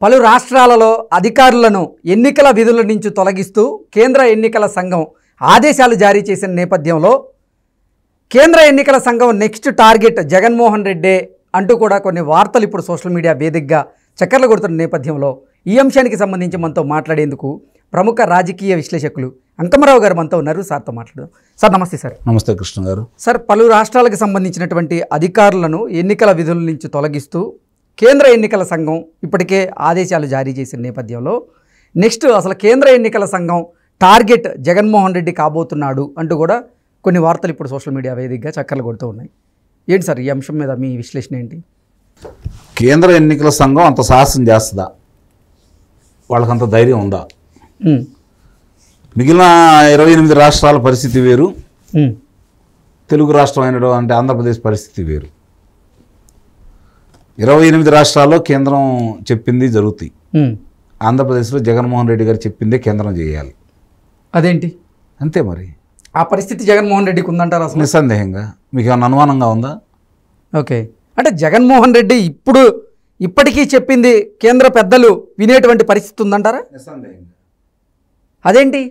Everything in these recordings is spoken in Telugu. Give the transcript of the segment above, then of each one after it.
పలు రాష్ట్రాలలో అధికారులను ఎన్నికల విధుల నుంచి తొలగిస్తూ కేంద్ర ఎన్నికల సంఘం ఆదేశాలు జారీ చేసిన నేపథ్యంలో కేంద్ర ఎన్నికల సంఘం నెక్స్ట్ టార్గెట్ జగన్మోహన్ రెడ్డి అంటూ కూడా కొన్ని వార్తలు ఇప్పుడు సోషల్ మీడియా వేదికగా చక్కర్లు కొడుతున్న నేపథ్యంలో ఈ అంశానికి సంబంధించి మనతో మాట్లాడేందుకు ప్రముఖ రాజకీయ విశ్లేషకులు అంకమరావు గారు మనతో ఉన్నారు. సార్తో మాట్లాడదాం. సార్ నమస్తే. సార్ నమస్తే కృష్ణ గారు. సార్, పలు రాష్ట్రాలకు సంబంధించినటువంటి అధికారులను ఎన్నికల విధుల నుంచి తొలగిస్తూ కేంద్ర ఎన్నికల సంఘం ఇప్పటికే ఆదేశాలు జారీ చేసిన నేపథ్యంలో నెక్స్ట్ అసలు కేంద్ర ఎన్నికల సంఘం టార్గెట్ జగన్మోహన్ రెడ్డి కాబోతున్నాడు అంటూ కూడా కొన్ని వార్తలు ఇప్పుడు సోషల్ మీడియా వేదికగా చక్కర్లు కొడుతూ ఉన్నాయి. ఏంటి సార్ ఈ అంశం మీద మీ విశ్లేషణ ఏంటి? కేంద్ర ఎన్నికల సంఘం అంత సాహసం చేస్తుందా? వాళ్ళకంత ధైర్యం ఉందా? మిగిలిన 28 రాష్ట్రాల పరిస్థితి వేరు, తెలుగు రాష్ట్రం అయినటువంటి ఆంధ్రప్రదేశ్ పరిస్థితి వేరు. 28 రాష్ట్రాల్లో కేంద్రం చెప్పింది జరుగుతాయి. ఆంధ్రప్రదేశ్లో జగన్మోహన్ రెడ్డి గారు చెప్పిందే కేంద్రం చేయాలి. అదేంటి? అంతే మరి. ఆ పరిస్థితి జగన్మోహన్ రెడ్డికి ఉందంటారు అసలు? నిస్సందేహంగా. మీకు ఏమైనా అనుమానంగా ఉందా? ఓకే, అంటే జగన్మోహన్ రెడ్డి ఇప్పటికీ చెప్పింది కేంద్ర పెద్దలు వినేటువంటి పరిస్థితి ఉందంటారా? నిస్సందేహంగా. అదేంటి?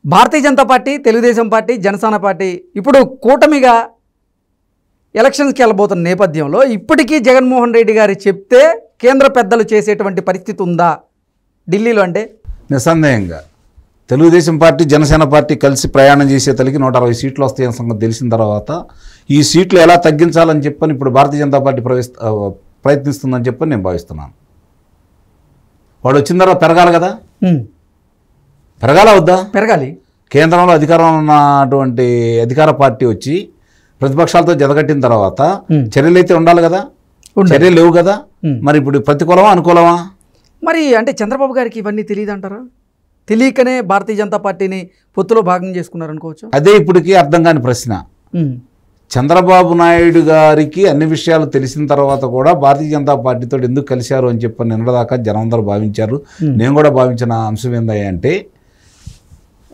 Bharatiya Janata party, Telugu Desam party, Janasena party ఇప్పుడు కూటమిగా ఎలక్షన్స్కి వెళ్ళబోతున్న నేపథ్యంలో ఇప్పటికీ జగన్మోహన్ రెడ్డి గారు చెప్తే కేంద్ర పెద్దలు చేసేటువంటి పరిస్థితి ఉందా ఢిల్లీలో? అంటే నిస్సందేహంగా తెలుగుదేశం పార్టీ, జనసేన పార్టీ కలిసి ప్రయాణం చేసే తల్లికి 160 సీట్లు వస్తాయని సంగతి తెలిసిన తర్వాత ఈ సీట్లు ఎలా తగ్గించాలని చెప్పని ఇప్పుడు భారతీయ జనతా పార్టీ ప్రయత్నిస్తుందని చెప్పని నేను భావిస్తున్నాను. వాడు వచ్చిన తర్వాత పెరగాలి కదా? పెరగాల వద్దా? పెరగాలి. కేంద్రంలో అధికారం ఉన్నటువంటి అధికార పార్టీ వచ్చి ప్రతిపక్షాలతో జతకట్టిన తర్వాత చర్యలు అయితే ఉండాలి కదా? చర్యలు లేవు కదా? మరి ఇప్పుడు ప్రతికూలమా అనుకూలమా? మరి అంటే చంద్రబాబు గారికి ఇవన్నీ తెలియదు అంటారా? తెలియకనే భారతీయ జనతా పార్టీని పొత్తులో భాగం చేసుకున్నారనుకోవచ్చు. అదే ఇప్పటికీ అర్థం కాని ప్రశ్న. చంద్రబాబు నాయుడు గారికి అన్ని విషయాలు తెలిసిన తర్వాత కూడా భారతీయ జనతా పార్టీతో ఎందుకు కలిశారు అని చెప్పి నిన్నదాకా జనం అందరూ భావించారు. నేను కూడా భావించిన అంశం ఏంటంటే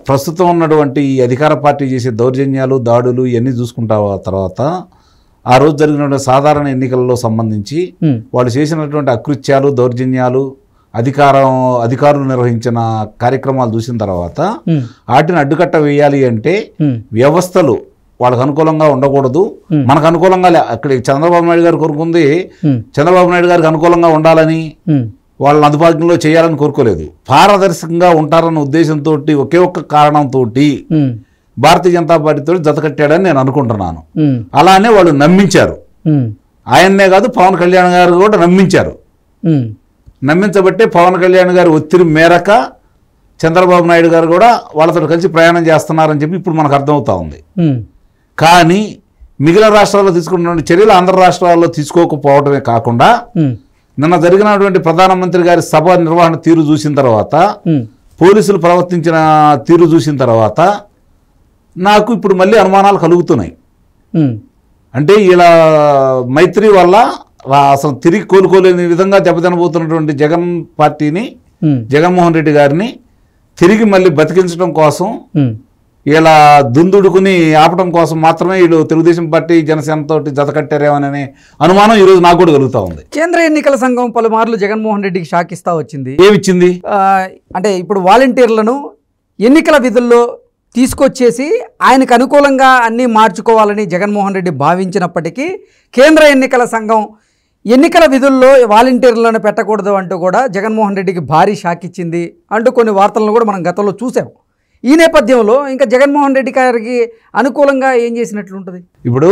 ప్రస్తుతం ఉన్నటువంటి ఈ అధికార పార్టీ చేసే దౌర్జన్యాలు, దాడులు ఇవన్నీ చూసుకుంటా తర్వాత ఆ రోజు జరిగినటువంటి సాధారణ ఎన్నికలలో సంబంధించి వాళ్ళు చేసినటువంటి అకృత్యాలు, దౌర్జన్యాలు, అధికారులు నిర్వహించిన కార్యక్రమాలు చూసిన తర్వాత వాటిని అడ్డుకట్ట వేయాలి అంటే వ్యవస్థలు వాళ్ళకు అనుకూలంగా ఉండకూడదు, మనకు అనుకూలంగా అక్కడ చంద్రబాబు నాయుడు గారు కోరుకుంది చంద్రబాబు నాయుడు గారికి అనుకూలంగా ఉండాలని, వాళ్ళని అదుపాజ్ఞంలో చేయాలని కోరుకోలేదు. పారదర్శకంగా ఉంటారన్న ఉద్దేశంతో ఒకే ఒక్క కారణంతో భారతీయ జనతా పార్టీతో జతకట్టాడని నేను అనుకుంటున్నాను. అలానే వాళ్ళు నమ్మించారు. ఆయన్నే కాదు, పవన్ కళ్యాణ్ గారు కూడా నమ్మించారు. నమ్మించబట్టే పవన్ కళ్యాణ్ గారు ఒత్తిడి మేరక చంద్రబాబు నాయుడు గారు కూడా వాళ్ళతో కలిసి ప్రయాణం చేస్తున్నారని చెప్పి ఇప్పుడు మనకు అర్థమవుతా ఉంది. కానీ మిగిలిన రాష్ట్రాల్లో తీసుకున్న చర్యలు ఆంధ్ర రాష్ట్రాల్లో తీసుకోకపోవడమే కాకుండా నిన్న జరిగినటువంటి ప్రధానమంత్రి గారి సభ నిర్వహణ తీరు చూసిన తర్వాత, పోలీసులు ప్రవర్తించిన తీరు చూసిన తర్వాత నాకు ఇప్పుడు మళ్ళీ అనుమానాలు కలుగుతున్నాయి. అంటే ఇలా మైత్రి వల్ల అసలు తిరిగి కోలుకోలేని విధంగా దెబ్బతినబోతున్నటువంటి జగన్ పార్టీని, జగన్మోహన్ రెడ్డి గారిని తిరిగి మళ్ళీ బతికించడం కోసం, ఇలా దుందుడుకుని ఆపడం కోసం మాత్రమే వీళ్ళు తెలుగుదేశం పార్టీ, జనసేనతో జతకట్టారేమోననే అనుమానం ఈరోజు నాకు కూడా కలుగుతా ఉంది. కేంద్ర ఎన్నికల సంఘం పలుమార్లు జగన్మోహన్ రెడ్డికి షాక్ ఇస్తా వచ్చింది. ఏమిచ్చింది అంటే ఇప్పుడు వాలంటీర్లను ఎన్నికల విధుల్లో తీసుకొచ్చేసి ఆయనకు అనుకూలంగా అన్నీ మార్చుకోవాలని జగన్మోహన్ రెడ్డి భావించినప్పటికీ కేంద్ర ఎన్నికల సంఘం ఎన్నికల విధుల్లో వాలంటీర్లను పెట్టకూడదు అంటూ కూడా జగన్మోహన్ రెడ్డికి భారీ షాక్ ఇచ్చింది అంటూ కొన్ని వార్తలను కూడా మనం గతంలో చూసాం. ఈ నేపథ్యంలో ఇంకా జగన్మోహన్ రెడ్డి గారికి అనుకూలంగా ఏం చేసినట్లుంటుంది? ఇప్పుడు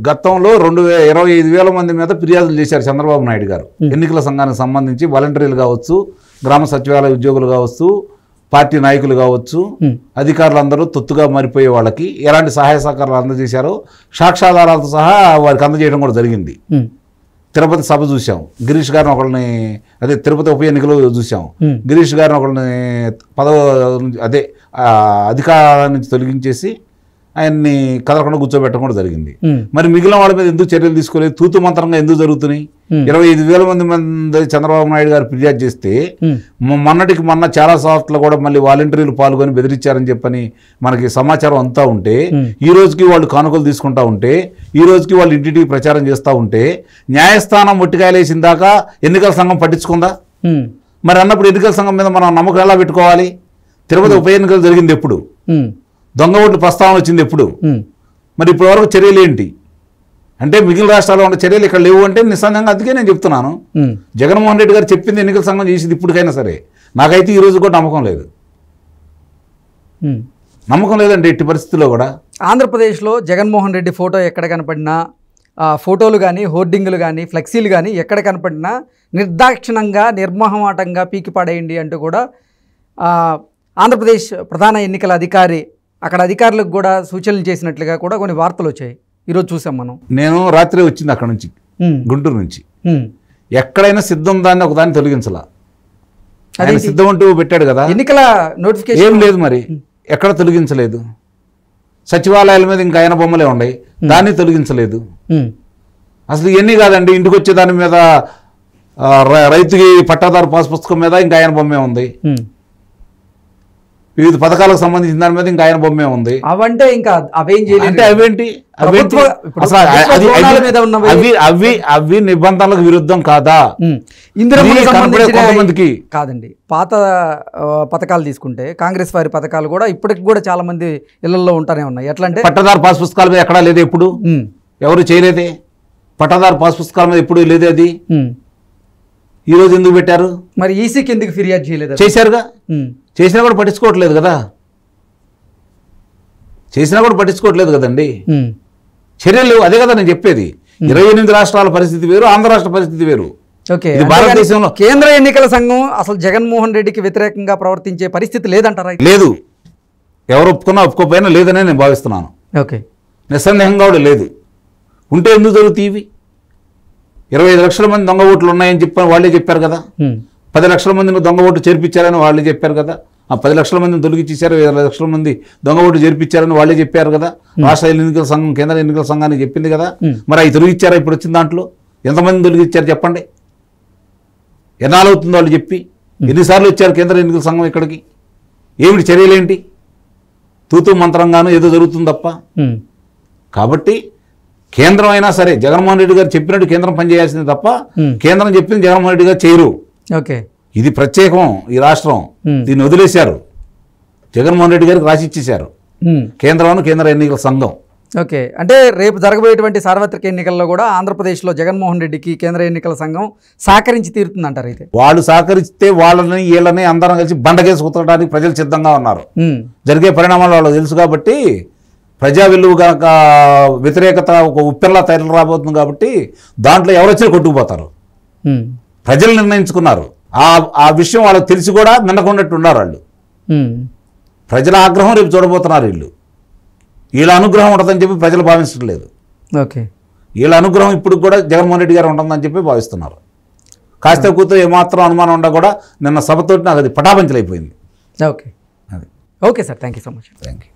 గతంలో 25,000 మంది మీద ఫిర్యాదులు చేశారు చంద్రబాబు నాయుడు గారు. ఎన్నికల సంఘానికి సంబంధించి వాలంటీర్లు కావచ్చు, గ్రామ సచివాలయ ఉద్యోగులు కావచ్చు, పార్టీ నాయకులు కావచ్చు, అధికారులందరూ తొత్తుగా మారిపోయే వాళ్ళకి ఎలాంటి సహాయ సహకారాలు అందజేశారో సాక్ష్యాధారాలతో సహా వారికి అందజేయడం కూడా జరిగింది. తిరుపతి సభ చూసాం, గిరీష్ గారిని ఒకళ్ళని, అదే తిరుపతి ఉప ఎన్నికలు చూసాం, గిరీష్ గారిని ఒకళ్ళని అధికారం నుంచి తొలగించేసి ఆయన్ని కదలకుండా కూర్చోబెట్టడం కూడా జరిగింది. మరి మిగిలిన వాళ్ళ మీద ఎందుకు చర్యలు తీసుకోలేదు? తూతు మంత్రంగా ఎందుకు జరుగుతున్నాయి? 25,000 మంది చంద్రబాబు నాయుడు గారు ఫిర్యాదు చేస్తే మొన్నటికి మొన్న చాలా సాఫ్ట్లో కూడా మళ్ళీ వాలంటీర్లు పాల్గొని బెదిరించారని చెప్పని మనకి సమాచారం అంతా ఉంటే, ఈ రోజుకి వాళ్ళు కానుకలు తీసుకుంటా ఉంటే, ఈ రోజుకి వాళ్ళు ఇంటింటికి ప్రచారం చేస్తూ ఉంటే, న్యాయస్థానం ఒట్టికాయలేసిన దాకా ఎన్నికల సంఘం పట్టించుకుందా? మరి అన్నప్పుడు ఎన్నికల సంఘం మీద మనం నమ్మకం ఎలా పెట్టుకోవాలి? తిరుపతి ఉప ఎన్నికలు జరిగింది ఎప్పుడు? దొంగ ఓట్లు ప్రస్తావన వచ్చింది ఎప్పుడు? మరి ఇప్పటి వరకు చర్యలు ఏంటి అంటే మిగిలిన రాష్ట్రాల్లో ఉన్న చర్యలు ఇక్కడ లేవు అంటే నిస్సందేహంగా అందుకే నేను చెప్తున్నాను. జగన్మోహన్ రెడ్డి గారు చెప్పింది ఎన్నికల సంఘం చేసింది ఇప్పటికైనా సరే నాకైతే ఈ రోజు కూడా నమ్మకం లేదు. నమ్మకం లేదండి ఎట్టి పరిస్థితుల్లో కూడా. ఆంధ్రప్రదేశ్లో జగన్మోహన్ రెడ్డి ఫోటో ఎక్కడ కనపడినా ఫోటోలు కానీ హోర్డింగులు కానీ ఫ్లెక్సీలు కానీ ఎక్కడ కనపడినా నిర్దాక్షిణంగా నిర్మోహమాటంగా పీకి పడేయండి అంటూ కూడా ఆంధ్రప్రదేశ్ ప్రధాన ఎన్నికల అధికారి అక్కడ అధికారులకు కూడా సూచనలు చేసినట్లుగా కూడా కొన్ని వార్తలు వచ్చాయి. ఈరోజు చూసాం మనం. నేను రాత్రి వచ్చింది అక్కడ నుంచి గుంటూరు నుంచి. ఎక్కడైనా సిద్ధం దాన్ని ఒకదాన్ని తొలగించాల. ఆయన సిద్ధం అంటూ పెట్టాడు కదా ఎన్నికల నోటిఫికేషన్ ఏం లేదు మరి ఎక్కడ తొలగించలేదు. సచివాలయాల మీద ఇంకా ఆయన బొమ్మలే ఉన్నాయి దాన్ని తొలగించలేదు. అసలు ఇవన్నీ కాదండి ఇంటికి వచ్చే దాని మీద రైతుకి పట్టాదారు పాస్ పుస్తకం మీద ఇంకా ఆయన బొమ్మే ఉంది. వివిధ పథకాలకు సంబంధించిన దాని మీద ఇంకా ఆయన బొమ్మే ఉంది. అవంటే ఇంకా అవేం అంటే అవేంటి అవి నిబంధనలకు విరుద్ధం కాదా? కొంతమందికి కాదండి. పాత పథకాలు తీసుకుంటే కాంగ్రెస్ వారి పథకాలు కూడా ఇప్పటికి కూడా చాలా మంది ఇళ్లలో ఉంటానే ఉన్నాయి. ఎట్లా అంటే పట్టదారు పాస్ పుస్తకాల మీద ఎక్కడా లేదు, ఎప్పుడు ఎవరు చేయలేదే. పట్టదారు పాస్ పుస్తకాల మీద ఎప్పుడు లేదు. అది ఈ రోజు ఎందుకు పెట్టారు మరి? ఈసీకి ఎందుకు ఫిర్యాదు చేయలేదు? చేశారుగా, చేసినా కూడా పట్టించుకోవట్లేదు కదా. చేసినా కూడా పట్టించుకోవట్లేదు కదండి. చర్యలు అదే కదా నేను చెప్పేది. 28 రాష్ట్రాల పరిస్థితి వేరు, ఆంధ్ర రాష్ట్ర పరిస్థితి వేరు. ఓకే, భారతదేశంలో కేంద్ర ఎన్నికల సంఘం అసలు జగన్మోహన్ రెడ్డికి వ్యతిరేకంగా ప్రవర్తించే పరిస్థితి లేదంటారా? లేదు, ఎవరు ఒప్పుకున్నా ఒప్పుకోపోయినా లేదనే నేను భావిస్తున్నాను. ఓకే, నిస్సందేహంగా కూడా లేదు. ఉంటే ఎందుకు జరుగుతాయి ఇవి? 25 లక్షల మంది దొంగ ఓట్లు ఉన్నాయని చెప్పి వాళ్ళే చెప్పారు కదా. 10 లక్షల మందిని దొంగ ఓటు చేర్పించారని వాళ్ళే చెప్పారు కదా. ఆ 10 లక్షల మందిని తొలగించేశారు, 20 లక్షల మంది దొంగ ఓటు చేర్పించారని వాళ్ళే చెప్పారు కదా. రాష్ట్ర ఎన్నికల సంఘం కేంద్ర ఎన్నికల సంఘానికి చెప్పింది కదా. మరి అవి తొలగించారా? ఇప్పుడు వచ్చిన దాంట్లో ఎంతమంది తొలగించారు చెప్పండి. ఎన్నాళ్ళు అవుతుందో వాళ్ళు చెప్పి? ఎన్నిసార్లు వచ్చారు కేంద్ర ఎన్నికల సంఘం ఇక్కడికి? ఏమిటి చర్యలేంటి? తూతూ మంత్రంగాను ఏదో జరుగుతుంది తప్ప. కాబట్టి కేంద్రం అయినా సరే జగన్మోహన్ రెడ్డి గారు చెప్పినట్టు కేంద్రం పనిచేయాల్సింది తప్ప కేంద్రం చెప్పింది జగన్మోహన్ రెడ్డి గారు చేయరు. ఓకే, ఇది ప్రత్యేకం ఈ రాష్ట్రం. దీన్ని వదిలేశారు, జగన్మోహన్ రెడ్డి గారికి రాసిచ్చేశారు కేంద్రం కేంద్ర ఎన్నికల సంఘం. ఓకే, అంటే రేపు జరగబోయేటువంటి సార్వత్రిక ఎన్నికల్లో కూడా ఆంధ్రప్రదేశ్లో జగన్మోహన్ రెడ్డికి కేంద్ర ఎన్నికల సంఘం సహకరించి తీరుతుందంటారు. అయితే వాళ్ళు సహకరిస్తే వాళ్ళని వీళ్ళని అందరం కలిసి బండకేసి కుతకడానికి ప్రజలు సిద్ధంగా ఉన్నారు. జరిగే పరిణామాలు వాళ్ళకి తెలుసు కాబట్టి ప్రజా విలువ కనుక వ్యతిరేకత ఒక ఉప్పెల్లా తయారు రాబోతుంది కాబట్టి దాంట్లో ఎవరు వచ్చినా కొట్టుకుపోతారు. ప్రజలు నిర్ణయించుకున్నారు. ఆ విషయం వాళ్ళకి తెలిసి కూడా మిన్నకున్నట్టు ఉన్నారు వాళ్ళు. ప్రజల ఆగ్రహం రేపు చూడబోతున్నారు వీళ్ళు. వీళ్ళ అనుగ్రహం ఉంటుందని చెప్పి ప్రజలు భావించట్లేదు. ఓకే, వీళ్ళ అనుగ్రహం ఇప్పుడు కూడా జగన్మోహన్ రెడ్డి గారు ఉంటుందని చెప్పి భావిస్తున్నారు. కాస్త కూతురు ఏమాత్రం అనుమానం ఉండా కూడా నిన్న సభతోటి నాకు అది పటాపంచలైపోయింది. Okay, okay sir, thank you so much. Thank you.